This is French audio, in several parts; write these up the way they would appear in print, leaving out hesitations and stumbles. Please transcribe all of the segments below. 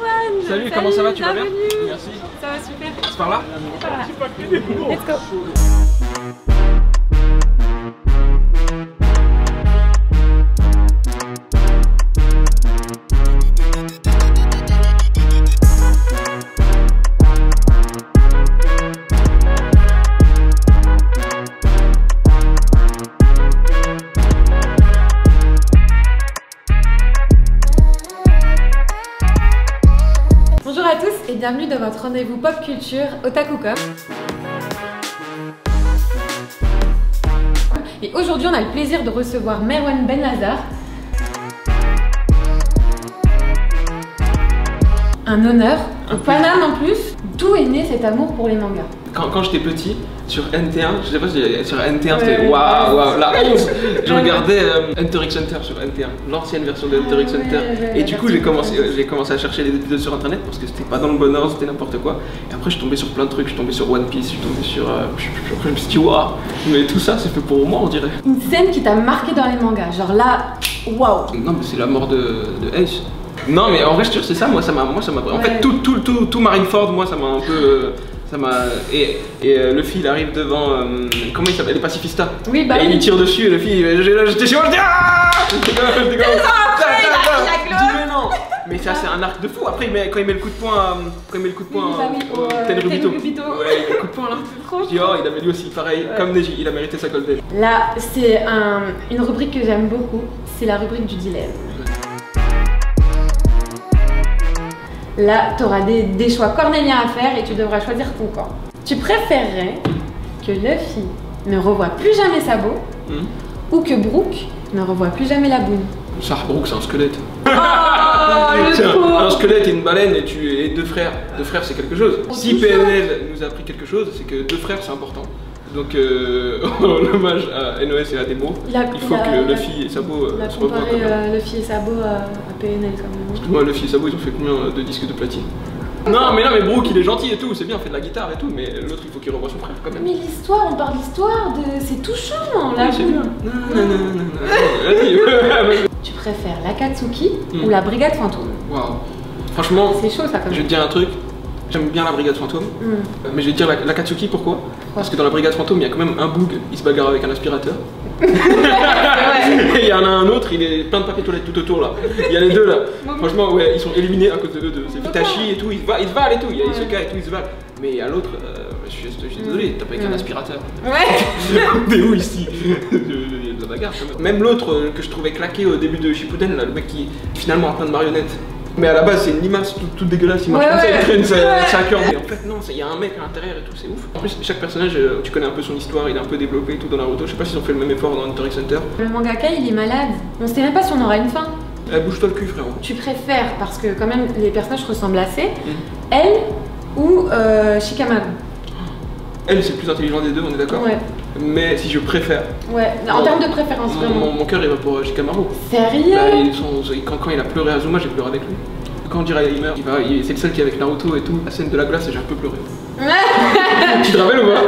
Merwan. Salut, comment ça va? Tu vas bien? Bienvenue. Merci. Ça va super. C'est par là? Voilà. Let's go. Bonjour à tous et bienvenue dans votre rendez-vous pop culture Otakucom. Et aujourd'hui on a le plaisir de recevoir Merwan Benlazar. Un honneur, au Paname en plus. D'où est né cet amour pour les mangas? Quand j'étais petit, sur NT1, je sais pas si sur NT1 c'était waouh, la 11. Je regardais Hunter x Hunter sur NT1, l'ancienne version de Hunter x Hunter. Et du coup j'ai commencé à chercher les épisodes sur internet parce que c'était pas dans le bon ordre, c'était n'importe quoi. Et après je suis tombé sur plein de trucs, je suis tombé sur One Piece, je suis tombé sur je me suis dit waouh, mais tout ça c'est fait pour moi on dirait. Une scène qui t'a marqué dans les mangas, genre là, waouh. Non mais c'est la mort de Ace. Non mais en vrai je te jure c'est ça, moi ça m'a en fait tout Marineford moi ça m'a un peu et Luffy il arrive devant comment il s'appelle, les pacifistas. Oui bah et il tire dessus et Luffy j'étais chez moi je dis ah mais non. Mais ça c'est un arc de fou. Après quand il met le coup de poing Tenryubito. Ouais, il met le coup de poing là. Je dis oh il avait lui aussi pareil comme Neji, il a mérité sa golden. Là c'est une rubrique que j'aime beaucoup, c'est la rubrique du dilemme. Là, tu auras des choix cornéliens à faire et tu devras choisir ton camp. Tu préférerais que Luffy ne revoie plus jamais Sabo ou que Brook ne revoie plus jamais la boune? Ça, Brook c'est un squelette. Oh, un squelette et une baleine et deux frères. Deux frères c'est quelque chose. Si PNL nous a appris quelque chose, c'est que deux frères c'est important. Donc en hommage à NOS et à Demo, il faut que Luffy et Sabo se revoient quand même. Luffy et Sabo à PNL quand même. Parce que moi Luffy et Sabo ils ont fait combien de disques de platine? Non mais Brook il est gentil et tout, c'est bien, il fait de la guitare et tout, mais l'autre il faut qu'il revoie son frère quand même. Mais l'histoire, on parle d'histoire, c'est touchant là. Oui, c'est bien. Tu préfères l'Akatsuki ou la Brigade Fantôme? Waouh. Franchement, c'est chaud ça quand même. Je vais te dire un truc. J'aime bien la Brigade Fantôme, mais je vais te dire l'Akatsuki pourquoi? Parce que dans la Brigade Fantôme, il y a quand même un boug, il se bagarre avec un aspirateur. Et il y en a un autre, il est plein de papier toilette tout autour là. Il y a les deux là. Franchement, ouais, ils sont éliminés à cause de eux deux. C'est Vitachi et tout, ils se valent et tout, il y a Isoka et tout, ils se valent. Mais il y a l'autre, je suis désolé, t'as pas avec un aspirateur. Ouais. Mais où ici? Il y a de la bagarre quand même. Même l'autre que je trouvais claqué au début de Shippuden, là, le mec qui finalement a plein de marionnettes. Mais à la base c'est une limace toute dégueulasse, il marche comme ça, il traîne sa cœur. Et en fait non, il y a un mec à l'intérieur et tout, c'est ouf. En plus chaque personnage, tu connais un peu son histoire, il est un peu développé et tout dans Naruto. Je sais pas s'ils ont fait le même effort dans Hunter x Hunter. Le mangaka il est malade, on sait même pas si on aura une fin. Bouge-toi le cul frérot. Tu préfères, parce que quand même les personnages ressemblent assez, elle ou Shikamaru? Elle c'est le plus intelligent des deux, on est d'accord? Ouais. Mais si je préfère. Ouais, en termes de préférence vraiment. Mon cœur il va pour Shikamaru. Sérieux? Quand il a pleuré Azuma, j'ai pleuré avec lui. Quand on dirait il meurt, c'est le seul qui est avec Naruto et tout. La scène de la glace, j'ai un peu pleuré. Tu te rappelles ou pas?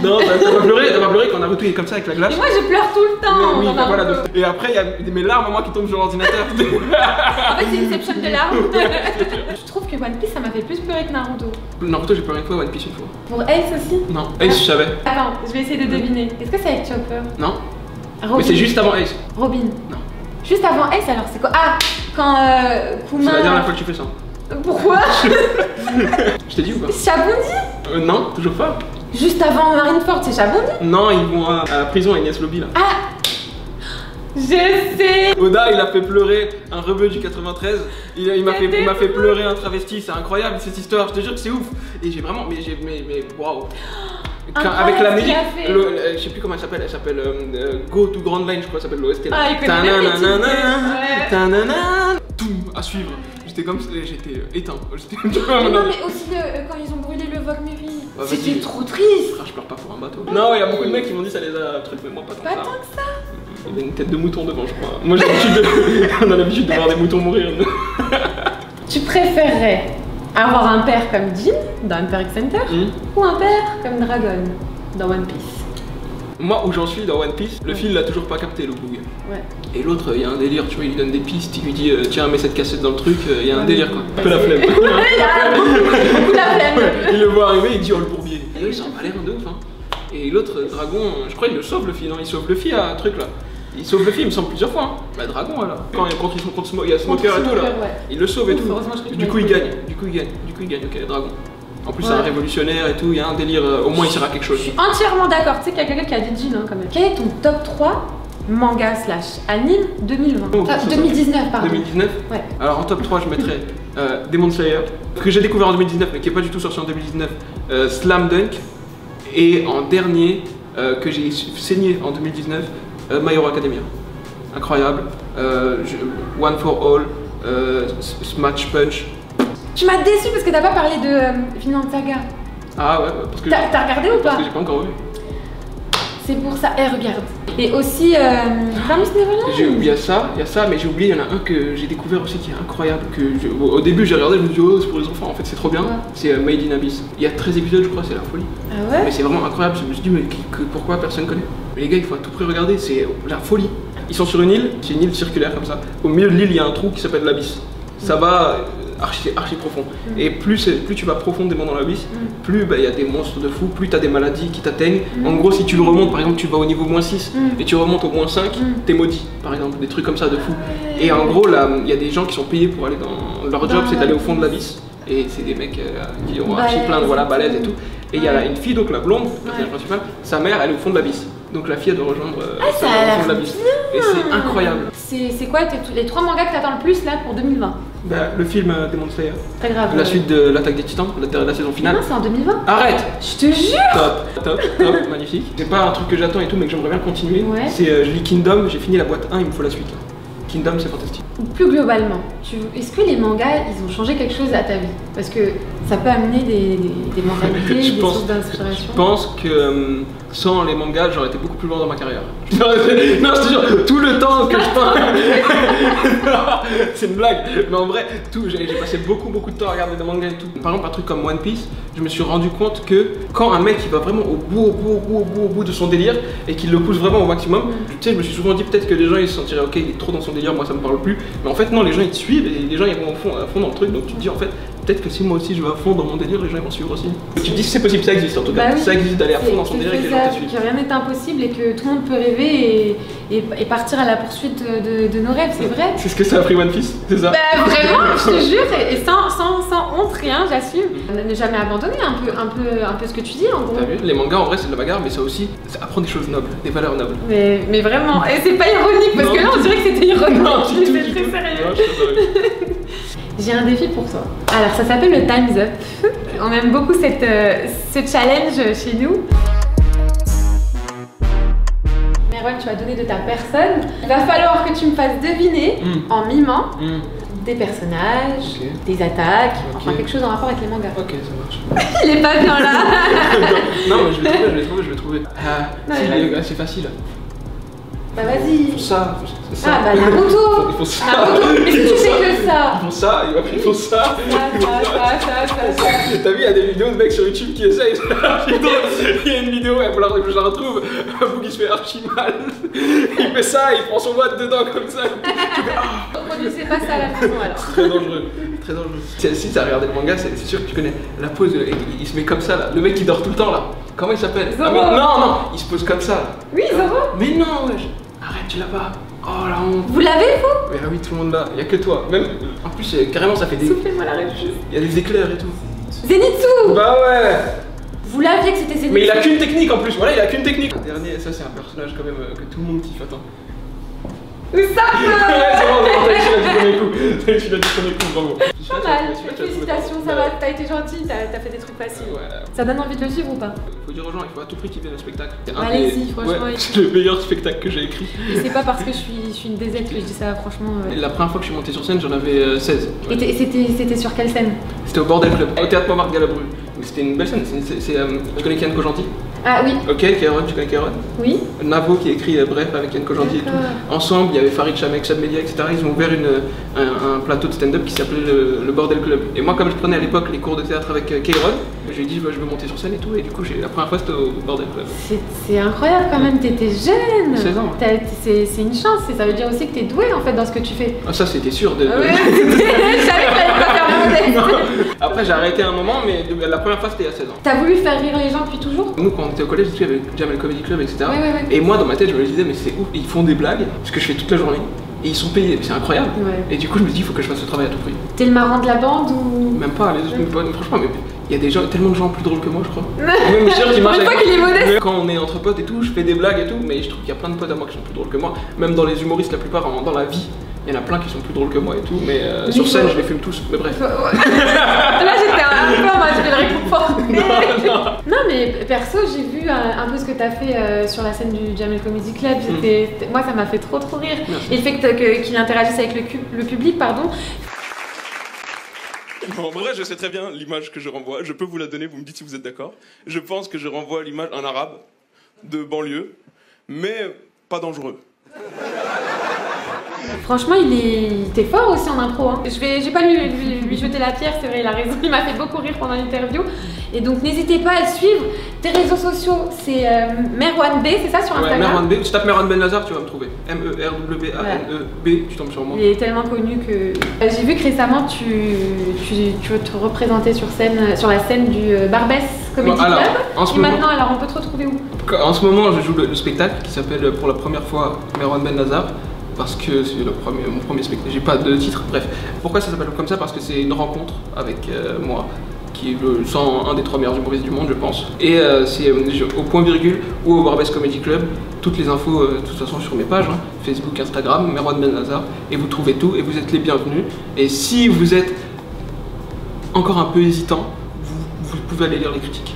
Non, t'as pas pleuré quand Naruto est comme ça avec la glace? Mais moi je pleure tout le temps. Oui, voilà. Et après il y a mes larmes moi qui tombent sur l'ordinateur. En fait c'est une exception de larmes. Je trouve que One Piece ça m'a fait plus pleurer que Naruto. Naruto j'ai pleuré une fois, One Piece une fois. Pour Ace aussi? Non, Ace je savais. Attends, je vais essayer de deviner. Est-ce que c'est avec Chopper? Non. Mais c'est juste avant Ace. Robin? Non. Juste avant Ace alors c'est quoi? Ah, quand Kuma... C'est la dernière fois que tu fais ça. Pourquoi? Je t'ai dit ou pas? Shabondi? Non, toujours pas. Juste avant Marineford, c'est Shabondi? Non, ils vont à la prison à Enies Lobby là. Ah! Je sais! Oda il a fait pleurer un rebeu du 93, il m'a fait pleurer un travesti, c'est incroyable cette histoire, je te jure que c'est ouf. Et j'ai vraiment, mais waouh! Avec la musique, je sais plus comment elle s'appelle Go to Grand Line, je crois, ça s'appelle l'OST là. Tout à suivre. J'étais comme ça, j'étais éteint. Non mais aussi quand ils ont brûlé le Valkyrie, c'était trop triste. Je pleure pas pour un bateau. Non, il y a beaucoup de mecs qui m'ont dit ça les a trucs, mais moi pas tant que ça. Il a une tête de mouton devant, je crois. Moi on a l'habitude de voir des moutons mourir. Tu préférerais avoir un père comme Jin dans Hunter x Hunter ou un père comme Dragon dans One Piece? Moi, où j'en suis dans One Piece, le fil l'a toujours pas capté, le bug. Ouais. Et l'autre, il y a un délire, tu vois, il lui donne des pistes, il lui dit tiens, mets cette cassette dans le truc, il y a un délire quoi. Un peu la flemme. Beaucoup la flemme. Il le voit arriver, il dit oh le bourbier. Et là, il s'en a l'air de ouf. Hein. Et l'autre, Dragon, je crois, il le sauve le fil, non? Il sauve Luffy à un truc là. Il sauve Luffy, il me semble, plusieurs fois. Hein. Bah, Dragon alors. Quand ils sont contre il y a Smoker et tout là, il le sauve et tout. Du coup, il gagne. Ok, Dragon. En plus, c'est un révolutionnaire et tout, il y a un délire, au moins il sert à quelque chose. Je suis entièrement d'accord, tu sais qu'il y a quelqu'un qui a dit Jean hein, quand même. Quel est ton top 3 manga / anime 2020 2019, pardon. 2019 Ouais. Alors en top 3, je mettrais Demon Slayer, que j'ai découvert en 2019, mais qui n'est pas du tout sorti en 2019, Slam Dunk, et en dernier, que j'ai saigné en 2019, My Hero Academia. Incroyable. One for All, Smash Punch. Tu m'as déçu parce que t'as pas parlé de Vinland Saga. Ah ouais, parce que... T'as regardé ou pas? Parce que j'ai pas encore vu. C'est pour ça, regarde. Et aussi, Promised Neverland. Il y a ça, mais j'ai oublié, il y en a un que j'ai découvert aussi qui est incroyable. Au début j'ai regardé, je me suis dit oh c'est pour les enfants, en fait c'est trop bien. Ouais. C'est Made in Abyss. Il y a 13 épisodes je crois, c'est la folie. Ah ouais? Mais c'est vraiment incroyable, je me suis dit mais pourquoi personne connaît? Mais les gars il faut à tout prix regarder, c'est la folie. Ils sont sur une île, c'est une île circulaire comme ça. Au milieu de l'île il y a un trou qui s'appelle l'Abysse. Ça va... archi profond. Et plus tu vas profondément dans l'abysse, plus il y a des monstres de fou, plus tu as des maladies qui t'atteignent. En gros, si tu le remontes, par exemple, tu vas au niveau -6 et tu remontes au -5, t'es maudit, par exemple, des trucs comme ça de fou. Et en gros, là, il y a des gens qui sont payés pour aller dans leur job, c'est d'aller au fond de l'abysse. Et c'est des mecs qui ont archi plein de balèzes et tout. Et il y a une fille, donc la blonde, la personnage principale, sa mère, elle est au fond de l'abysse. Donc la fille elle doit rejoindre au fond de l'abysse. Et c'est incroyable. C'est quoi les 3 mangas que t'attends le plus là pour 2020? Bah, le film Demon Slayer. Très grave. La suite de l'Attaque des Titans, la saison finale. Non, c'est en 2020. Arrête! Je te jure! Top, magnifique. C'est pas un truc que j'attends et tout, mais que j'aimerais bien continuer. Ouais. C'est, je lis Kingdom, j'ai fini la boîte 1, il me faut la suite. Kingdom, c'est fantastique. Plus globalement, est-ce que les mangas, ils ont changé quelque chose à ta vie? Parce que ça peut amener des mentalités, des sources d'inspiration. Je pense que sans les mangas, j'aurais été beaucoup plus loin dans ma carrière. Non, je te jure, tout le temps que je pense... C'est une blague, mais en vrai, j'ai passé beaucoup de temps à regarder des mangas et tout. Par exemple, un truc comme One Piece, je me suis rendu compte que quand un mec il va vraiment au bout de son délire et qu'il le pousse vraiment au maximum, tu sais, je me suis souvent dit peut-être que les gens ils se sentiraient ok, il est trop dans son délire, moi ça me parle plus. Mais en fait, non, les gens ils te suivent et les gens ils vont à fond dans le truc, donc tu te dis en fait, peut-être que si moi aussi je vais à fond dans mon délire, les gens ils vont suivre aussi. Tu te dis c'est possible, ça existe en tout cas. Bah oui, ça existe d'aller à fond dans son délire et que les gens te suivent. Que rien n'est impossible et que tout le monde peut rêver et partir à la poursuite de nos rêves, c'est vrai. C'est ce que ça a pris One Piece, c'est ça? Bah vraiment, je te jure, et sans honte, rien, j'assume. Ne jamais abandonner un peu ce que tu dis en gros. T'as vu? Les mangas en vrai c'est de la bagarre, mais ça aussi, ça apprend des choses nobles, des valeurs nobles. Mais vraiment, et c'est pas ironique parce que là on dirait que c'était ironique. Non, c'est très sérieux. J'ai un défi pour toi. Alors ça s'appelle le Time's Up. On aime beaucoup ce challenge chez nous. Merwan, tu vas donner de ta personne. Il va falloir que tu me fasses deviner en mimant des personnages, des attaques, enfin quelque chose en rapport avec les mangas. Ok, ça marche. Il est pas bien là. Non, mais je vais trouver. C'est facile. Bah vas-y. Ils font ça. Ah bah Naruto. Ils font ça. Mais si tu fais que ça. Ils font ça, et après ils font ça. T'as vu, il y a des vidéos de mecs sur YouTube qui essayent. Il y a une vidéo, il va falloir que je la retrouve. Un bout qui se fait archi mal. Il fait ça, il prend son boîte dedans comme ça. Reproduisez pas ça à la maison alors. Très dangereux. Très dangereux. Si t'as regardé le manga, c'est sûr que tu connais la pose. Il se met comme ça là. Le mec qui dort tout le temps là. Comment il s'appelle? Non, il se pose comme ça là. Oui, Zoro. Mais non, wesh. Arrête, tu l'as pas. Oh la honte. Vous l'avez vous? Mais ah oui, tout le monde l'a. Il y a que toi. Même en plus, carrément, ça fait des. Soufflez-moi la rêve. Il y a des éclairs et tout. Zenitsu. Bah ouais. Vous l'aviez que c'était Zenitsu. Mais il a qu'une technique en plus. Voilà, il a qu'une technique. Le dernier, ça c'est un personnage quand même que tout le monde kiffe. Attends. Ça ouais, c'est bon, tu l'as dit premier coup. Tu l'as dit premier coup, bravo. Pas mal, félicitations, ça va, t'as été gentil, t'as fait des trucs faciles. Ouais. Ça donne envie de le suivre ou pas? Faut dire aux gens, il faut à tout prix qu'ils viennent au spectacle. Allez-y, franchement. C'est le meilleur spectacle que j'ai écrit. Et c'est pas parce que je suis une DZ que je dis ça, franchement. La première fois que je suis monté sur scène, j'en avais 16. Ouais. Et c'était sur quelle scène? C'était au Bordel Club, au théâtre Montmartre Galabru. C'était une belle scène. Tu connais Kian Kojandi? Ah oui. Ok, Kéron, tu connais Kéron? Oui. Navo qui a écrit Bref avec Kian Kojandi et tout. Ensemble, il y avait Farid Chamek, Chad Media, etc. Ils ont ouvert un plateau de stand-up qui s'appelait le Bordel Club. Et moi, comme je prenais à l'époque les cours de théâtre avec Kéron, je lui ai dit je veux monter sur scène et tout. Et du coup, la première fois c'était au Bordel Club. C'est incroyable quand même, t'étais jeune. 16 ans. C'est une chance, ça veut dire aussi que t'es doué en fait dans ce que tu fais. Ah, ça c'était sûr. Je savais que t'allais pas faire la modeste. Après, j'ai arrêté un moment, mais la première fois c'était à 16 ans. T'as voulu faire rire les gens depuis toujours? Nous, quand on était au collège, il y avait Jamel Comedy Club, etc. Ouais. Et moi, dans ma tête, je me disais, mais c'est ouf, ils font des blagues, ce que je fais toute la journée, et ils sont payés, c'est incroyable. Ouais. Et du coup, je me dis, il faut que je fasse ce travail à tout prix. T'es le marrant de la bande ou? Même pas, franchement, mais il y a tellement de gens plus drôles que moi, je crois. Même sûr qui marchent avec qu'il est modeste. Quand on est entre potes et tout, je fais des blagues et tout, mais je trouve qu'il y a plein de potes à moi qui sont plus drôles que moi. Même dans les humoristes, la plupart, dans la vie. Il y en a plein qui sont plus drôles que moi et tout, mais sur scène, je les fume tous, mais bref. Là, j'étais un peu, moi, je vais le réconforter. Non, mais perso, j'ai vu un peu ce que t'as fait sur la scène du Jamel Comedy Club. Moi, ça m'a fait trop rire. Merci. Et le fait qu'il interagisse avec le public, pardon. En vrai, je sais très bien l'image que je renvoie. Je peux vous la donner, vous me dites si vous êtes d'accord. Je pense que je renvoie l'image d'un arabe de banlieue, mais pas dangereux. Franchement, il était fort aussi en impro. Hein. J'ai pas lui jeter la pierre, c'est vrai, il a raison. Il m'a fait beaucoup rire pendant l'interview. Et donc, n'hésitez pas à le suivre. Tes réseaux sociaux, c'est Merwan B, c'est ça sur Instagram? Ouais, Merwan B. Tu tapes Merwan Ben Lazar, tu vas me trouver. M-E-R-W-A-N-E-B, tu tombes sur moi. Il est tellement connu que. J'ai vu que récemment, tu veux te représenter sur la scène du Barbès Comedy Club. Maintenant, alors, on peut te retrouver où? En ce moment, je joue le spectacle qui s'appelle pour la première fois Merwan Ben Lazar. Parce que c'est mon premier spectacle, j'ai pas de titre, bref. Pourquoi ça s'appelle comme ça? Parce que c'est une rencontre avec moi, qui est un des 3 meilleurs humoristes du monde, je pense. Et c'est au point virgule ou au Barbès Comedy Club. Toutes les infos, de toute façon, sur mes pages, hein, Facebook, Instagram, Merwan Ben Lazar, et vous trouvez tout, et vous êtes les bienvenus. Et si vous êtes encore un peu hésitant, vous pouvez aller lire les critiques.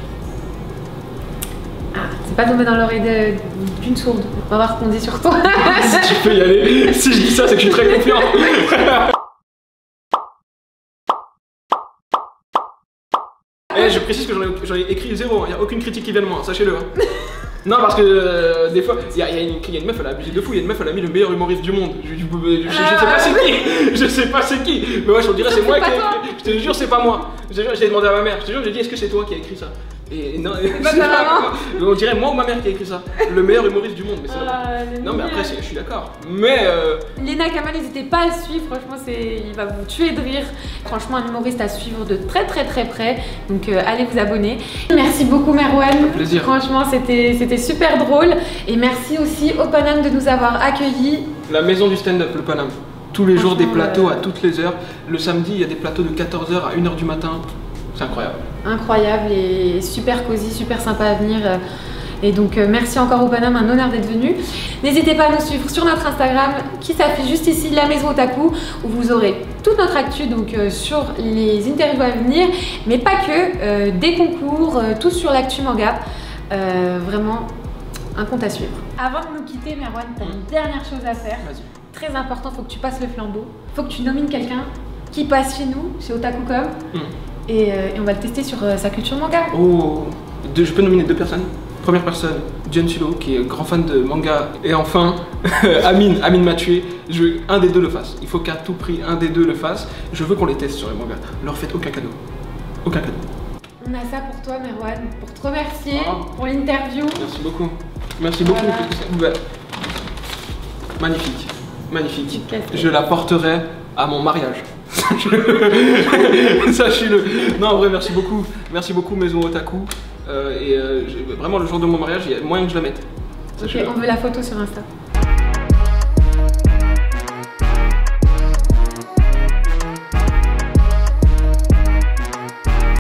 C'est pas tombé dans l'oreille d'une sourde. On va voir ce qu'on dit sur toi. Si tu peux y aller. Si je dis ça, c'est que je suis très confiant. Je précise que j'en ai écrit 0. Il n'y a aucune critique qui vient de moi, sachez-le. Hein. Non, parce que des fois, il y a une meuf, elle a abusé de fou. Il y a une meuf, elle a mis le meilleur humoriste du monde. Je sais pas c'est qui. Je sais pas c'est qui. Mais ouais, je te dirais, c'est moi qui ai écrit. Je te jure, c'est pas moi. J'ai demandé à ma mère. Je te jure, j'ai dit, est-ce que c'est toi qui as écrit ça? Et non, on dirait moi ou ma mère qui a écrit ça. Le meilleur humoriste du monde, mais c'est non mais après je suis d'accord. Mais Léna Kamal, n'hésitez pas à le suivre, franchement il va vous tuer de rire. Franchement un humoriste à suivre de très près. Donc allez vous abonner. Merci beaucoup Merwan. Plaisir. Franchement c'était super drôle. Et merci aussi au Paname de nous avoir accueillis. La maison du stand-up, le Paname. Tous les jours des plateaux à toutes les heures. Le samedi il y a des plateaux de 14h à 1h du matin. C'est incroyable. Incroyable et super cosy, super sympa à venir. Et donc merci encore au Paname, un honneur d'être venu. N'hésitez pas à nous suivre sur notre Instagram qui s'affiche juste ici, La Maison Otaku, où vous aurez toute notre actu donc, sur les interviews à venir, mais pas que, des concours, tout sur l'actu manga. Vraiment un compte à suivre. Avant de nous quitter, Merwan, tu as une dernière chose à faire. Très important, faut que tu passes le flambeau. Faut que tu nomines quelqu'un qui passe chez nous, chez Otakucom. Et on va le tester sur sa culture manga. Oh, je peux nominer 2 personnes. Première personne, John Silo, qui est grand fan de manga. Et enfin, Amine m'a tué. Je veux un des 2 le fasse. Il faut qu'à tout prix, un des 2 le fasse. Je veux qu'on les teste sur les mangas. Leur faites aucun cadeau. Aucun cadeau. On a ça pour toi, Merwan, pour te remercier pour l'interview. Merci beaucoup. Merci beaucoup. Voilà. Magnifique. Magnifique. Je la porterai à mon mariage. Sachez-le. Non, en vrai, merci beaucoup. Merci beaucoup, Maison Otaku. Vraiment, le jour de mon mariage, il y a moyen que je la mette. Ok, on veut la photo sur Insta.